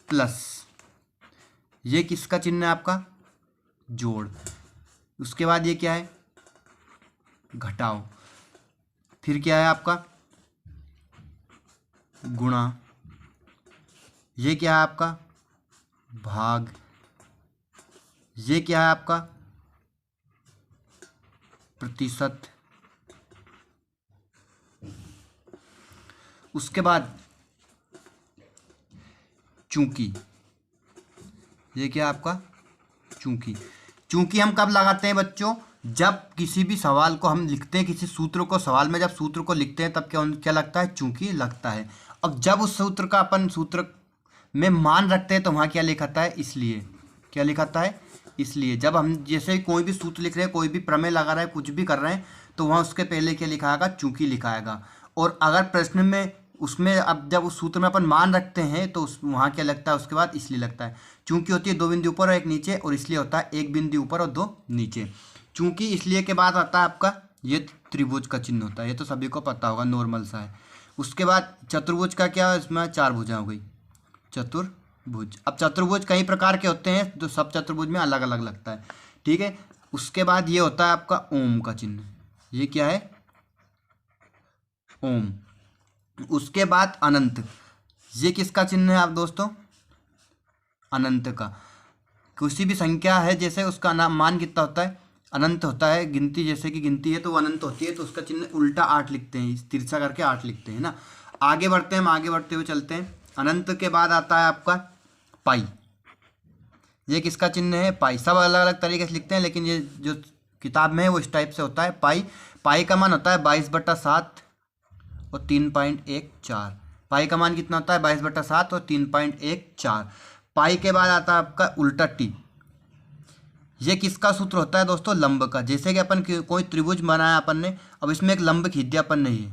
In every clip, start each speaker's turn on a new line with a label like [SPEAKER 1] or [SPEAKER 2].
[SPEAKER 1] Plus, ये किसका चिन्ह है आपका, जोड़। उसके बाद ये क्या है, घटाओ। फिर क्या है आपका, गुणा। ये क्या है आपका, भाग। ये क्या है आपका, प्रतिशत। उसके बाद चूंकि, ये क्या है आपका, चूंकि। चूंकि हम कब लगाते हैं बच्चों, जब किसी भी सवाल को हम लिखते हैं, किसी सूत्र को, सवाल में जब सूत्र को लिखते हैं तब क्या क्या लगता है, चूंकि लगता है। और जब उस सूत्र का अपन सूत्र में मान रखते हैं तो वहाँ क्या लिखाता है, इसलिए। क्या लिखाता है, इसलिए। जब हम जैसे कोई भी सूत्र लिख रहे हैं, कोई भी प्रमेय लगा रहे हैं, कुछ भी कर रहे हैं, तो वहाँ उसके पहले क्या लिखाएगा, चूंकि लिखाएगा। और अगर प्रश्न में उसमें अब जब उस सूत्र में अपन मान रखते हैं तो उस वहाँ क्या लगता है, उसके बाद इसलिए लगता है। चूंकि होती है 2 बिंदु ऊपर और 1 नीचे, और इसलिए होता है 1 बिंदु ऊपर और 2 नीचे। चूंकि इसलिए के बाद आता है आपका ये त्रिभुज का चिन्ह होता है, ये तो सभी को पता होगा, नॉर्मल सा है। उसके बाद चतुर्भुज का क्या है, इसमें 4 भुजा हो गई, चतुर्भुज। अब चतुर्भुज कई प्रकार के होते हैं, तो सब चतुर्भुज में अलग अलग लगता है, ठीक है। उसके बाद ये होता है आपका ओम का चिन्ह, ये क्या है, ओम। उसके बाद अनंत, ये किसका चिन्ह है आप दोस्तों, अनंत का। किसी भी संख्या है जैसे उसका नाम मान कितना होता है, अनंत होता है। गिनती जैसे कि गिनती है तो वो अनंत होती है, तो उसका चिन्ह उल्टा 8 लिखते हैं, तिरछा करके 8 लिखते हैं ना। आगे बढ़ते हैं, हम आगे बढ़ते हुए चलते हैं। अनंत के बाद आता है आपका पाई, ये किसका चिन्ह है, पाई। सब अलग अलग तरीके से लिखते हैं, लेकिन ये जो किताब में है वो इस टाइप से होता है, पाई। पाई का मान होता है 22/7 और 3.14। पाई का मान कितना होता है, 22/7 और 3.14। पाई के बाद आता है आपका उल्टा टी, ये किसका सूत्र होता है दोस्तों, लंब का। जैसे कि अपन कोई त्रिभुज बनाया अपन ने, अब इसमें एक लंब खींच दिया अपन ने, ये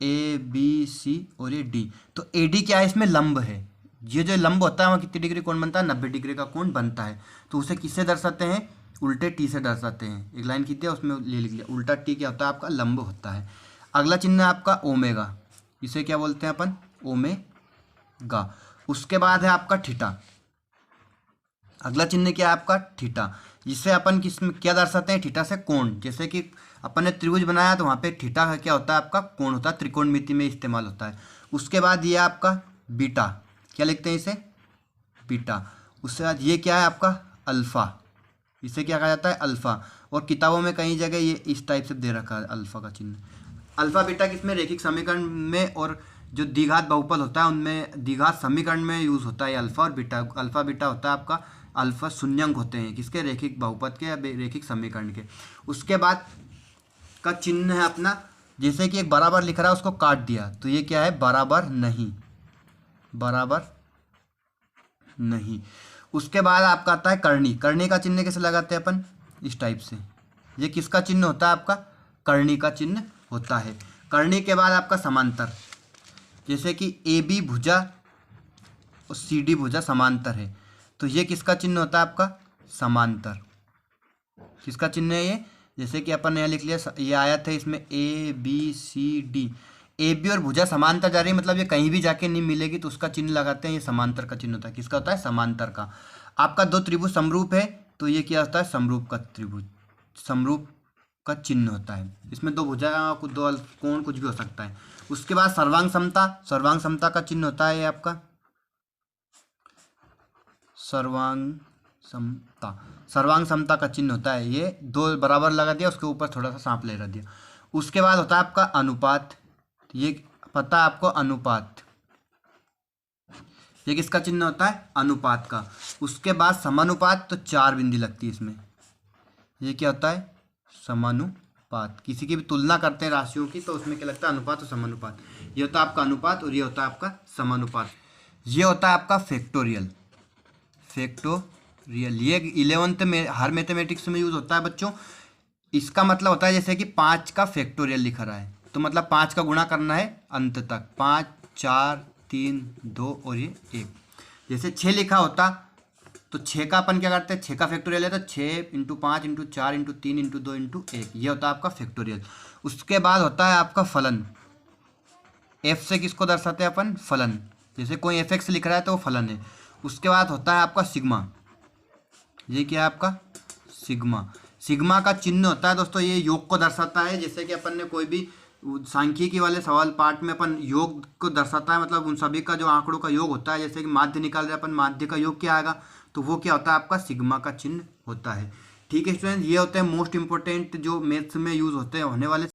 [SPEAKER 1] ABC और ये D, तो AD क्या है, इसमें लंब है। ये जो लंब होता है वहाँ कितनी डिग्री कोण बनता है, 90 डिग्री का कोण बनता है। तो उसे किससे दर्शाते हैं, उल्टे टी से दर्शाते हैं। एक लाइन खींच दिया, उसमें ले लिख लिया, उल्टा टी क्या होता है आपका, लंब होता है। अगला चिन्ह है आपका ओमेगा, इसे क्या बोलते हैं अपन, ओमेगा। उसके बाद है आपका थीटा, अगला चिन्ह क्या है आपका, थीटा, जिससे अपन किस में क्या दर्शाते हैं, थीटा से कोण। जैसे कि अपन ने त्रिभुज बनाया तो वहाँ पे थीटा का क्या होता है आपका, कोण होता है, त्रिकोणमिति में इस्तेमाल होता है। उसके बाद ये आपका बीटा, क्या लिखते हैं इसे, बीटा। उसके बाद ये क्या है आपका, अल्फा, इसे क्या कहा जाता है, अल्फा। और किताबों में कई जगह ये इस टाइप से दे रखा है अल्फा का चिन्ह। अल्फा बीटा किसमें, रेखिक समीकरण में, और जो द्विघात बहुपद होता है उनमें, द्विघात समीकरण में यूज होता है अल्फा और बीटा। अल्फा बीटा होता है आपका, अल्फा शून्यंक होते हैं किसके, रेखिक बहुपद के या रेखिक समीकरण के। उसके बाद का चिन्ह है अपना, जैसे कि एक बराबर लिख रहा है उसको काट दिया, तो ये क्या है, बराबर नहीं, बराबर नहीं। उसके बाद आपका आता है करनी। करनी का चिन्ह कैसे लगाते हैं अपन, इस टाइप से। ये किसका चिन्ह होता है आपका, करनी का चिन्ह होता है। करनी के बाद आपका समांतर, जैसे कि AB भुजा और CD भुजा समांतर है, तो ये किसका चिन्ह होता है आपका, समांतर। किसका चिन्ह है ये, जैसे कि अपन ने यहाँ लिख लिया, ये आया था इसमें ABCD, AB और भुजा समांतर जा रही है, मतलब ये कहीं भी जाके नहीं मिलेगी, तो उसका चिन्ह लगाते हैं, ये समांतर का चिन्ह होता है। किसका होता है, समांतर का। आपका 2 त्रिभुज समरूप है, तो ये क्या होता है, समरूप का त्रिभुज, समरूप का चिन्ह होता है। इसमें 2 भुजा, 2 कोण, कुछ भी हो सकता है। उसके बाद सर्वांग समता, सर्वांग समता का चिन्ह होता है ये आपका, सर्वांग समता, सर्वांग समता का चिन्ह होता है ये। 2 बराबर लगा दिया, उसके ऊपर थोड़ा सा सांप ले दिया। उसके बाद होता है आपका अनुपात, ये पता है आपको, अनुपात, ये किसका चिन्ह होता है, अनुपात का। उसके बाद समानुपात, तो 4 बिंदी लगती है इसमें, ये क्या होता है, समानुपात। किसी की भी तुलना करते हैं राशियों की, तो उसमें क्या लगता है, अनुपात और समानुपात। ये होता है आपका अनुपात और ये होता है आपका समानुपात। ये होता है आपका फैक्टोरियल, फैक्टोरियल ये 11th में हर मैथमेटिक्स में यूज होता है बच्चों। इसका मतलब होता है जैसे कि 5 का फैक्टोरियल लिखा रहा है, तो मतलब 5 का गुणा करना है अंत तक, 5, 4, 3, 2 और ये 1। जैसे 6 लिखा होता तो 6 का अपन क्या करते हैं, 6 का फैक्टोरियल है तो 6 × 5 × 4 × 3 × 2 × 1, ये होता है आपका फैक्टोरियल। उसके बाद होता है आपका फलन, F से किसको दर्शाते हैं अपन, फलन, जैसे कोई एफ एक्स लिख रहा है तो वो फलन है। उसके बाद होता है आपका सिग्मा। ये क्या है आपका सिग्मा। सिग्मा का चिन्ह होता है दोस्तों, ये योग को दर्शाता है। जैसे कि अपन ने कोई भी सांख्यिकी वाले सवाल पार्ट में अपन योग को दर्शाता है, मतलब उन सभी का जो आंकड़ों का योग होता है, जैसे कि माध्य निकाल रहे हैं अपन, माध्य का योग क्या आएगा, तो वो क्या होता है आपका सिग्मा का चिन्ह होता है। ठीक है स्टूडेंट, ये होते हैं मोस्ट इंपोर्टेंट जो मैथ्स में यूज होते हैं होने वाले